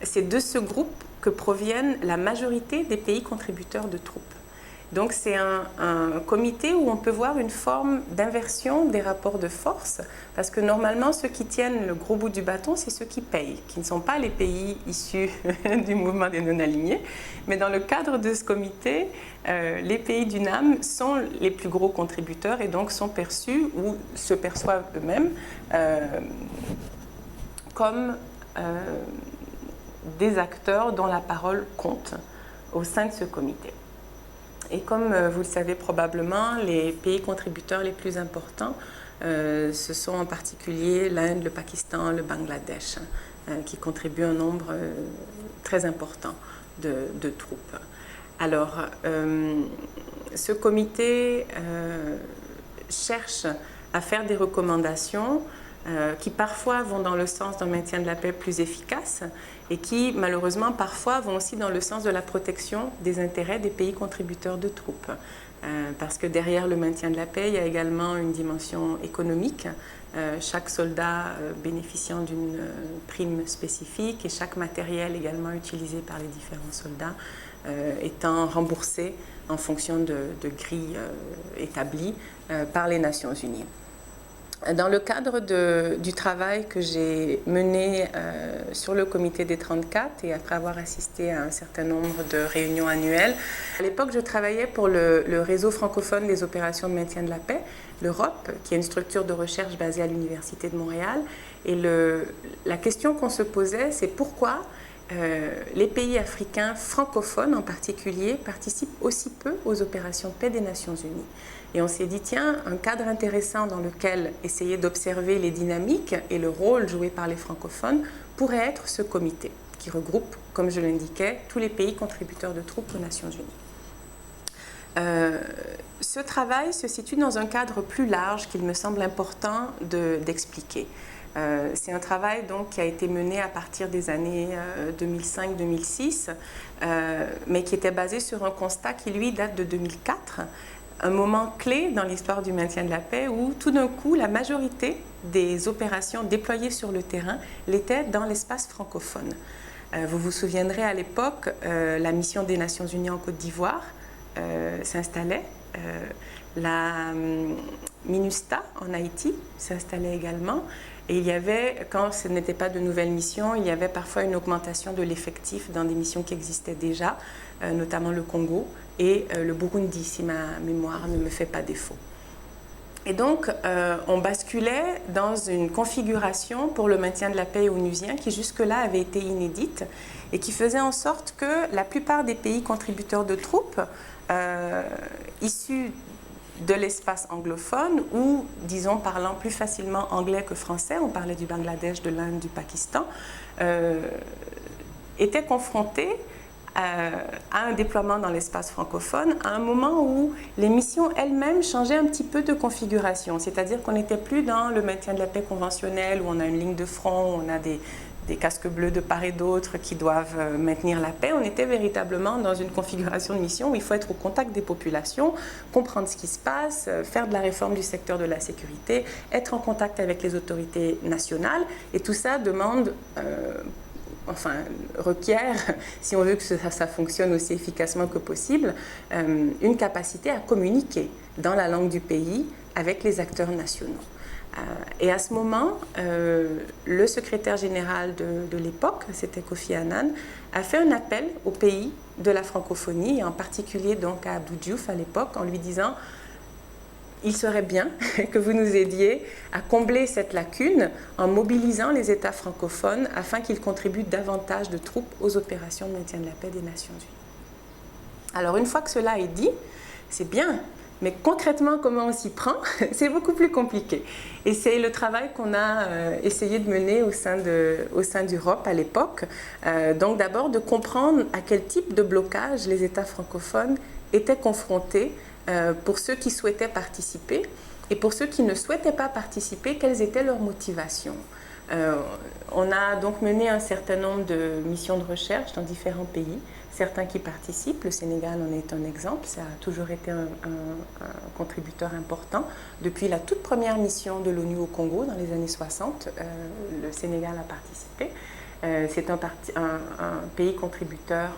c'est de ce groupe que proviennent la majorité des pays contributeurs de troupes. Donc c'est un comité où on peut voir une forme d'inversion des rapports de force, parce que normalement ceux qui tiennent le gros bout du bâton, c'est ceux qui payent, qui ne sont pas les pays issus du mouvement des non-alignés. Mais dans le cadre de ce comité, les pays du NAM sont les plus gros contributeurs et donc sont perçus ou se perçoivent eux-mêmes comme des acteurs dont la parole compte au sein de ce comité. Et comme vous le savez probablement, les pays contributeurs les plus importants, ce sont en particulier l'Inde, le Pakistan, le Bangladesh, qui contribuent un nombre très important de troupes. Alors, ce comité cherche à faire des recommandations qui parfois vont dans le sens d'un maintien de la paix plus efficace et qui malheureusement parfois vont aussi dans le sens de la protection des intérêts des pays contributeurs de troupes. Parce que derrière le maintien de la paix, il y a également une dimension économique, chaque soldat bénéficiant d'une prime spécifique et chaque matériel également utilisé par les différents soldats étant remboursé en fonction de grilles établies par les Nations Unies. Dans le cadre du travail que j'ai mené sur le comité des 34 et après avoir assisté à un certain nombre de réunions annuelles, à l'époque je travaillais pour le réseau francophone des opérations de maintien de la paix, l'Europe, qui est une structure de recherche basée à l'Université de Montréal. Et la question qu'on se posait, c'est pourquoi les pays africains francophones en particulier participent aussi peu aux opérations de paix des Nations Unies. Et on s'est dit, tiens, un cadre intéressant dans lequel essayer d'observer les dynamiques et le rôle joué par les francophones pourrait être ce comité qui regroupe, comme je l'indiquais, tous les pays contributeurs de troupes aux Nations Unies. Ce travail se situe dans un cadre plus large qu'il me semble important d'expliquer. C'est un travail donc, qui a été mené à partir des années 2005-2006, mais qui était basé sur un constat qui, lui, date de 2004, un moment clé dans l'histoire du maintien de la paix où, tout d'un coup, la majorité des opérations déployées sur le terrain l'étaient dans l'espace francophone. Vous vous souviendrez, à l'époque, la mission des Nations Unies en Côte d'Ivoire s'installait. La MINUSTA en Haïti s'installait également. Et il y avait, quand ce n'était pas de nouvelles missions, il y avait parfois une augmentation de l'effectif dans des missions qui existaient déjà, notamment le Congo et le Burundi, si ma mémoire ne me fait pas défaut. Et donc, on basculait dans une configuration pour le maintien de la paix onusien qui jusque-là avait été inédite et qui faisait en sorte que la plupart des pays contributeurs de troupes issus de l'espace anglophone ou, disons, parlant plus facilement anglais que français, on parlait du Bangladesh, de l'Inde, du Pakistan, étaient confrontés à un déploiement dans l'espace francophone à un moment où les missions elles-mêmes changeaient un petit peu de configuration, c'est-à-dire qu'on n'était plus dans le maintien de la paix conventionnel où on a une ligne de front, on a des casques bleus de part et d'autre qui doivent maintenir la paix. On était véritablement dans une configuration de mission où il faut être au contact des populations, comprendre ce qui se passe, faire de la réforme du secteur de la sécurité, être en contact avec les autorités nationales. Et tout ça demande, requiert, si on veut que ça fonctionne aussi efficacement que possible, une capacité à communiquer dans la langue du pays avec les acteurs nationaux. Et à ce moment, le secrétaire général de l'époque, c'était Kofi Annan, a fait un appel aux pays de la francophonie, et en particulier donc à Abdou Diouf à l'époque, en lui disant « Il serait bien que vous nous aidiez à combler cette lacune en mobilisant les États francophones afin qu'ils contribuent davantage de troupes aux opérations de maintien de la paix des Nations Unies. » Alors une fois que cela est dit, c'est bien. Mais concrètement, comment on s'y prend, c'est beaucoup plus compliqué. Et c'est le travail qu'on a essayé de mener au sein d'Europe à l'époque. Donc d'abord de comprendre à quel type de blocage les États francophones étaient confrontés pour ceux qui souhaitaient participer et pour ceux qui ne souhaitaient pas participer, quelles étaient leurs motivations. On a donc mené un certain nombre de missions de recherche dans différents pays, certains qui participent, le Sénégal en est un exemple, ça a toujours été un contributeur important. Depuis la toute première mission de l'ONU au Congo dans les années 60, le Sénégal a participé. C'est un pays contributeur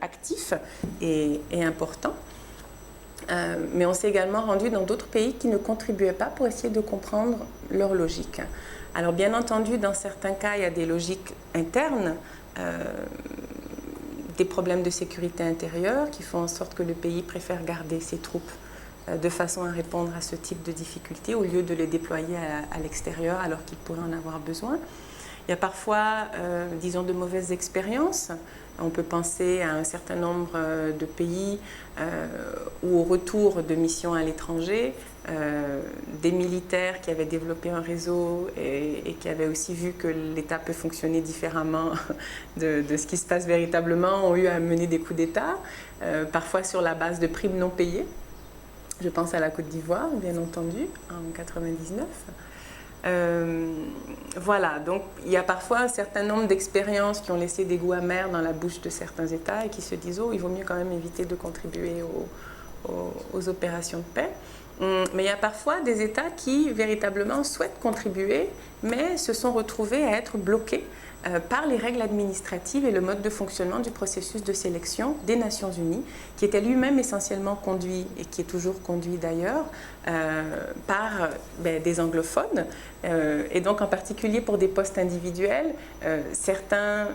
actif et important. Mais on s'est également rendu dans d'autres pays qui ne contribuaient pas pour essayer de comprendre leur logique. Alors bien entendu, dans certains cas, il y a des logiques internes, des problèmes de sécurité intérieure qui font en sorte que le pays préfère garder ses troupes de façon à répondre à ce type de difficultés au lieu de les déployer à l'extérieur alors qu'ils pourraient en avoir besoin. Il y a parfois, disons, de mauvaises expériences. On peut penser à un certain nombre de pays où au retour de missions à l'étranger, des militaires qui avaient développé un réseau et qui avaient aussi vu que l'État peut fonctionner différemment de ce qui se passe véritablement, ont eu à mener des coups d'État, parfois sur la base de primes non payées. Je pense à la Côte d'Ivoire, bien entendu, en 1999. Voilà, donc il y a parfois un certain nombre d'expériences qui ont laissé des goûts amers dans la bouche de certains États et qui se disent « Oh, il vaut mieux quand même éviter de contribuer aux opérations de paix ». Mais il y a parfois des États qui véritablement souhaitent contribuer, mais se sont retrouvés à être bloqués par les règles administratives et le mode de fonctionnement du processus de sélection des Nations Unies, qui était lui-même essentiellement conduit, et qui est toujours conduit d'ailleurs, par des anglophones. Et donc en particulier pour des postes individuels, certains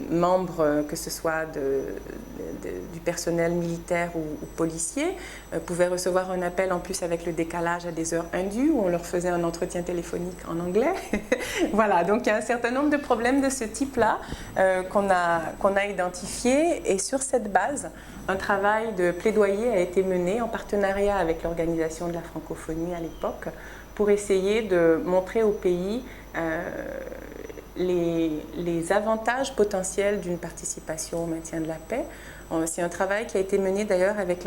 membres, que ce soit du personnel militaire ou policier, pouvaient recevoir un appel en plus avec le décalage à des heures indues où on leur faisait un entretien téléphonique en anglais. Voilà, donc il y a un certain nombre de problèmes de ce type-là qu'on a identifiés, et sur cette base, un travail de plaidoyer a été mené en partenariat avec l'Organisation de la francophonie à l'époque pour essayer de montrer au pays les avantages potentiels d'une participation au maintien de la paix. C'est un travail qui a été mené d'ailleurs avec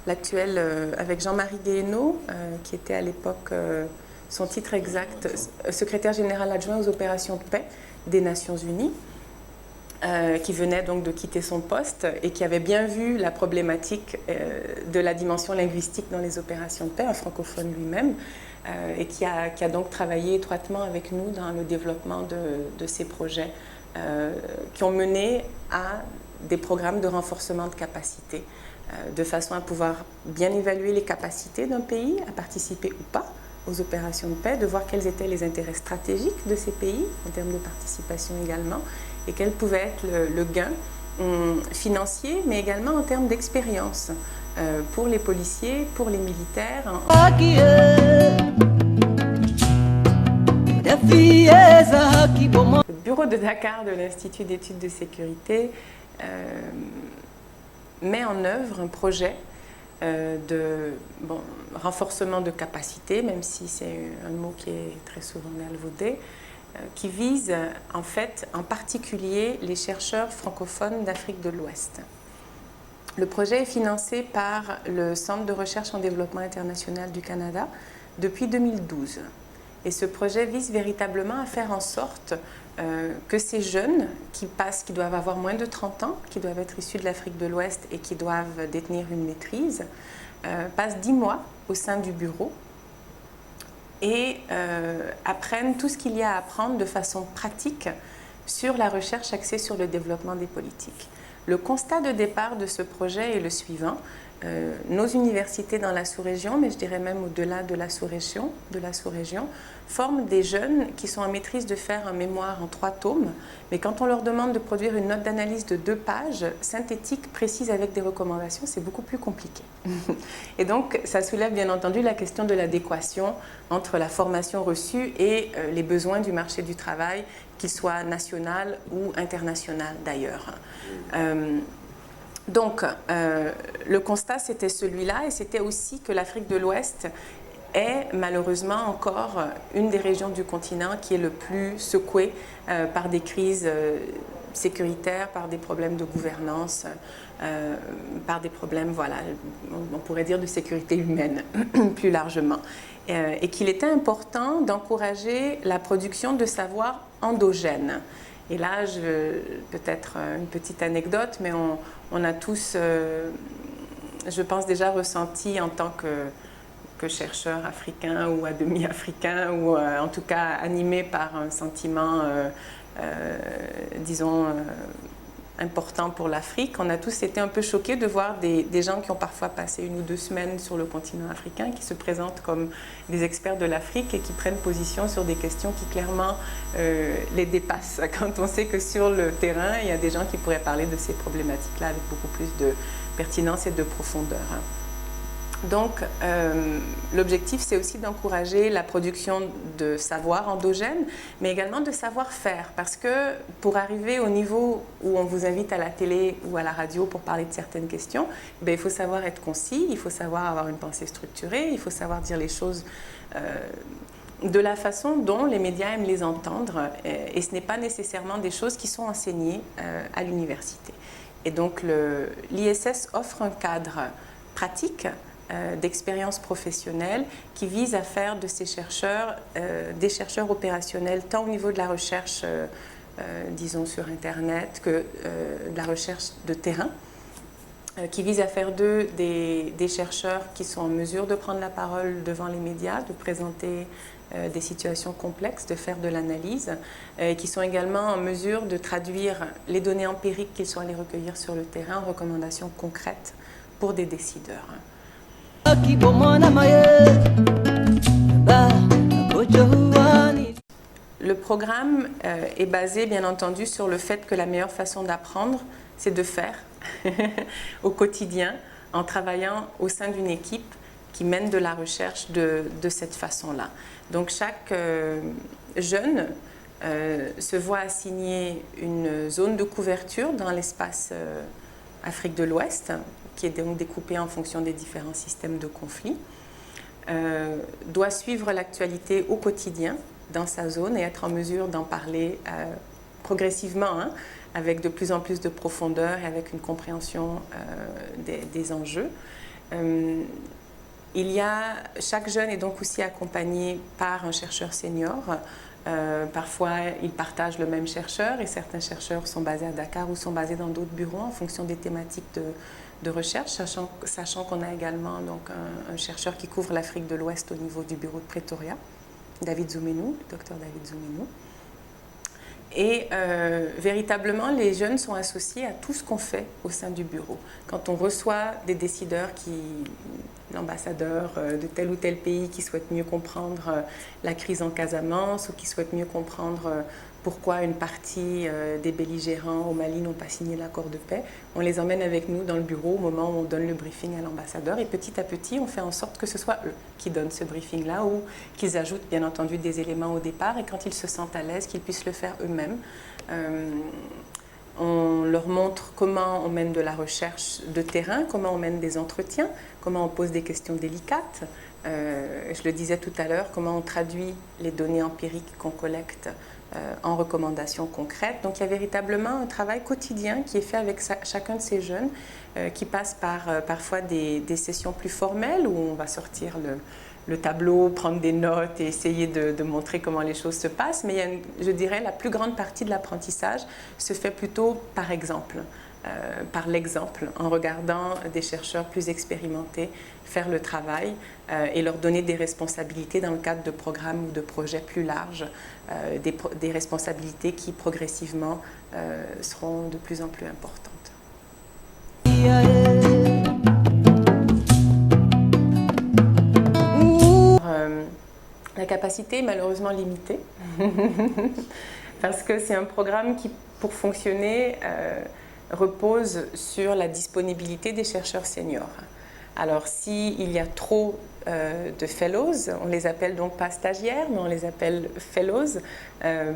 l'actuel, avec Jean-Marie Guéhenno, qui était à l'époque, son titre exact, secrétaire général adjoint aux opérations de paix des Nations Unies, qui venait donc de quitter son poste et qui avait bien vu la problématique de la dimension linguistique dans les opérations de paix, un francophone lui-même, et qui a donc travaillé étroitement avec nous dans le développement de ces projets qui ont mené à des programmes de renforcement de capacité, de façon à pouvoir bien évaluer les capacités d'un pays à participer ou pas aux opérations de paix, de voir quels étaient les intérêts stratégiques de ces pays en termes de participation également, et quel pouvait être le gain financier, mais également en termes d'expérience pour les policiers, pour les militaires. Le bureau de Dakar de l'Institut d'études de sécurité met en œuvre un projet de renforcement de capacité, même si c'est un mot qui est très souvent galvaudé, qui vise en fait en particulier les chercheurs francophones d'Afrique de l'Ouest. Le projet est financé par le Centre de recherche en développement international du Canada depuis 2012. Et ce projet vise véritablement à faire en sorte que ces jeunes qui doivent avoir moins de 30 ans, qui doivent être issus de l'Afrique de l'Ouest et qui doivent détenir une maîtrise, passent 10 mois au sein du bureau et apprennent tout ce qu'il y a à apprendre de façon pratique sur la recherche axée sur le développement des politiques. Le constat de départ de ce projet est le suivant. Nos universités dans la sous-région, mais je dirais même au-delà de la sous-région, forment des jeunes qui sont en maîtrise de faire un mémoire en 3 tomes, mais quand on leur demande de produire une note d'analyse de 2 pages, synthétique, précise avec des recommandations, c'est beaucoup plus compliqué. Et donc, ça soulève bien entendu la question de l'adéquation entre la formation reçue et les besoins du marché du travail, qu'il soit national ou international d'ailleurs. Donc, le constat, c'était celui-là, et c'était aussi que l'Afrique de l'Ouest est malheureusement encore une des régions du continent qui est le plus secouée par des crises sécuritaires, par des problèmes de gouvernance, par des problèmes, voilà, on pourrait dire de sécurité humaine plus largement. Et qu'il était important d'encourager la production de savoirs endogènes. Et là, peut-être une petite anecdote, mais on a tous, je pense, déjà ressenti en tant que chercheur africain ou à demi africain, ou en tout cas animé par un sentiment, disons, important pour l'Afrique. On a tous été un peu choqués de voir des gens qui ont parfois passé 1 ou 2 semaines sur le continent africain, qui se présentent comme des experts de l'Afrique et qui prennent position sur des questions qui clairement les dépassent. Quand on sait que sur le terrain, il y a des gens qui pourraient parler de ces problématiques-là avec beaucoup plus de pertinence et de profondeur. Donc, l'objectif, c'est aussi d'encourager la production de savoir endogène, mais également de savoir-faire, parce que pour arriver au niveau où on vous invite à la télé ou à la radio pour parler de certaines questions, il faut savoir être concis, il faut savoir avoir une pensée structurée, il faut savoir dire les choses de la façon dont les médias aiment les entendre, et ce n'est pas nécessairement des choses qui sont enseignées à l'université. Et donc l'ISS offre un cadre pratique d'expérience professionnelle qui vise à faire de ces chercheurs des chercheurs opérationnels tant au niveau de la recherche, disons sur Internet, que de la recherche de terrain, qui vise à faire d'eux des chercheurs qui sont en mesure de prendre la parole devant les médias, de présenter des situations complexes, de faire de l'analyse, et qui sont également en mesure de traduire les données empiriques qu'ils sont allés recueillir sur le terrain en recommandations concrètes pour des décideurs. Le programme est basé bien entendu sur le fait que la meilleure façon d'apprendre, c'est de faire au quotidien en travaillant au sein d'une équipe qui mène de la recherche de cette façon-là. Donc chaque jeune se voit assigner une zone de couverture dans l'espace Afrique de l'Ouest, qui est donc découpée en fonction des différents systèmes de conflit, doit suivre l'actualité au quotidien dans sa zone et être en mesure d'en parler progressivement, hein, avec de plus en plus de profondeur et avec une compréhension des enjeux. Chaque jeune est donc aussi accompagné par un chercheur senior. Parfois, ils partagent le même chercheur et certains chercheurs sont basés à Dakar ou sont basés dans d'autres bureaux en fonction des thématiques de recherche, sachant qu'on a également donc, un chercheur qui couvre l'Afrique de l'Ouest au niveau du bureau de Pretoria, David Zoumenou, le docteur David Zoumenou. Et véritablement, les jeunes sont associés à tout ce qu'on fait au sein du bureau. Quand on reçoit des décideurs, l'ambassadeur de tel ou tel pays qui souhaite mieux comprendre la crise en Casamance ou qui souhaite mieux comprendre pourquoi une partie des belligérants au Mali n'ont pas signé l'accord de paix, on les emmène avec nous dans le bureau au moment où on donne le briefing à l'ambassadeur et petit à petit, on fait en sorte que ce soit eux qui donnent ce briefing-là ou qu'ils ajoutent bien entendu des éléments au départ et quand ils se sentent à l'aise, qu'ils puissent le faire eux-mêmes. On leur montre comment on mène de la recherche de terrain, comment on mène des entretiens, comment on pose des questions délicates. Je le disais tout à l'heure, comment on traduit les données empiriques qu'on collecte en recommandations concrètes. Donc il y a véritablement un travail quotidien qui est fait avec chacun de ces jeunes qui passe par parfois des sessions plus formelles où on va sortir le tableau, prendre des notes et essayer de montrer comment les choses se passent. Mais je dirais la plus grande partie de l'apprentissage se fait plutôt par exemple. Par l'exemple, en regardant des chercheurs plus expérimentés faire le travail et leur donner des responsabilités dans le cadre de programmes ou de projets plus larges, des responsabilités qui progressivement seront de plus en plus importantes. La capacité est malheureusement limitée parce que c'est un programme qui, pour fonctionner, repose sur la disponibilité des chercheurs seniors. Alors, s'il y a trop de fellows, on les appelle donc pas stagiaires, mais on les appelle fellows,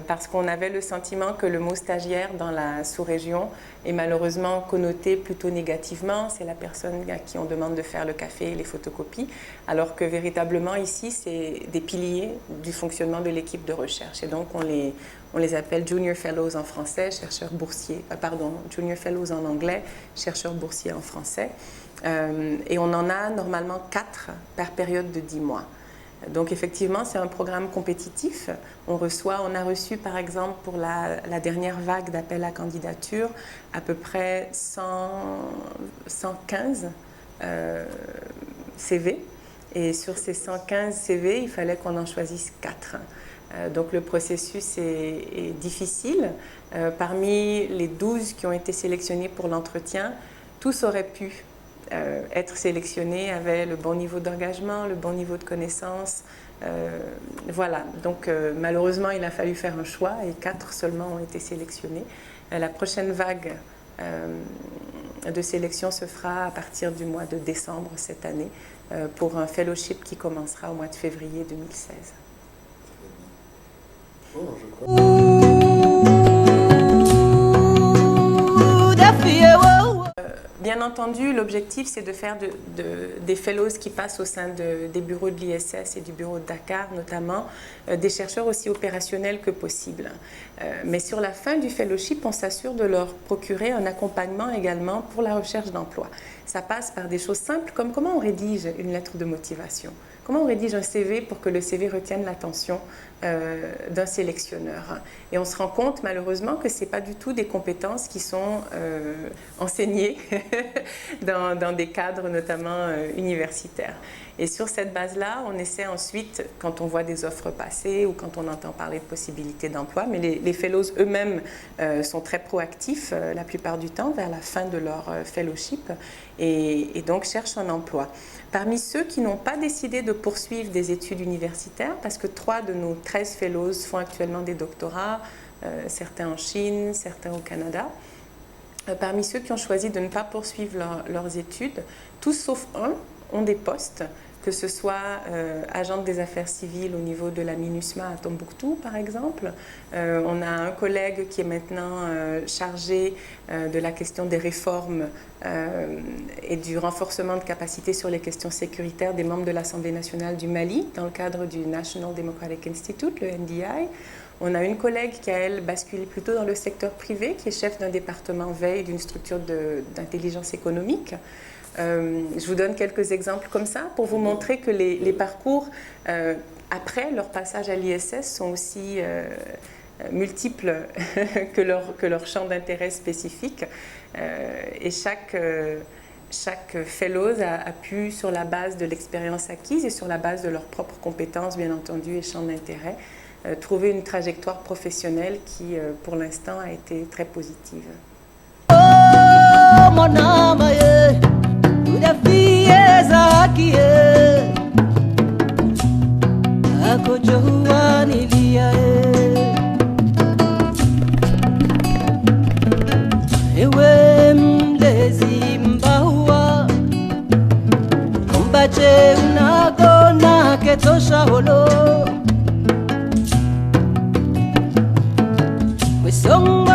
parce qu'on avait le sentiment que le mot stagiaire dans la sous-région est malheureusement connoté plutôt négativement. C'est la personne à qui on demande de faire le café et les photocopies, alors que véritablement ici, c'est des piliers du fonctionnement de l'équipe de recherche. Et donc, on les appelle Junior Fellows en français, chercheurs boursiers, Junior Fellows en anglais, chercheurs boursiers en français. Et on en a normalement 4 par période de 10 mois. Donc effectivement, c'est un programme compétitif. On a reçu par exemple pour la dernière vague d'appel à candidature à peu près 115 CV. Et sur ces 115 CV, il fallait qu'on en choisisse 4. Donc le processus est difficile. Parmi les 12 qui ont été sélectionnés pour l'entretien, tous auraient pu être sélectionnés, avaient le bon niveau d'engagement, le bon niveau de connaissance. Voilà, donc malheureusement il a fallu faire un choix et 4 seulement ont été sélectionnés. La prochaine vague de sélection se fera à partir du mois de décembre cette année pour un fellowship qui commencera au mois de février 2016. Bon, je crois. Bien entendu, entendu, l'objectif, c'est de faire des fellows qui passent au sein des bureaux de l'ISS et du bureau de Dakar, notamment, des chercheurs aussi opérationnels que possible. Mais sur la fin du fellowship, on s'assure de leur procurer un accompagnement également pour la recherche d'emploi. Ça passe par des choses simples comme comment on rédige une lettre de motivation. Comment on rédige un CV pour que le CV retienne l'attention d'un sélectionneur? Et on se rend compte malheureusement que ce n'est pas du tout des compétences qui sont enseignées dans des cadres notamment universitaires. Et sur cette base-là, on essaie ensuite, quand on voit des offres passer ou quand on entend parler de possibilités d'emploi, mais les fellows eux-mêmes sont très proactifs la plupart du temps vers la fin de leur fellowship et donc cherchent un emploi. Parmi ceux qui n'ont pas décidé de poursuivre des études universitaires, parce que 3 de nos 13 fellows font actuellement des doctorats, certains en Chine, certains au Canada, parmi ceux qui ont choisi de ne pas poursuivre leurs études, tous sauf un ont des postes, que ce soit agente des affaires civiles au niveau de la MINUSMA à Tombouctou, par exemple. On a un collègue qui est maintenant chargé de la question des réformes et du renforcement de capacités sur les questions sécuritaires des membres de l'Assemblée nationale du Mali, dans le cadre du National Democratic Institute, le NDI. On a une collègue qui a, elle, basculé plutôt dans le secteur privé, qui est chef d'un département veille d'une structure d'intelligence économique. Je vous donne quelques exemples comme ça pour vous montrer que les parcours après leur passage à l'ISS sont aussi multiples que leur champ d'intérêt spécifique. Et chaque fellows a pu, sur la base de l'expérience acquise et sur la base de leurs propres compétences, bien entendu, et champs d'intérêt, trouver une trajectoire professionnelle qui, pour l'instant, a été très positive. Song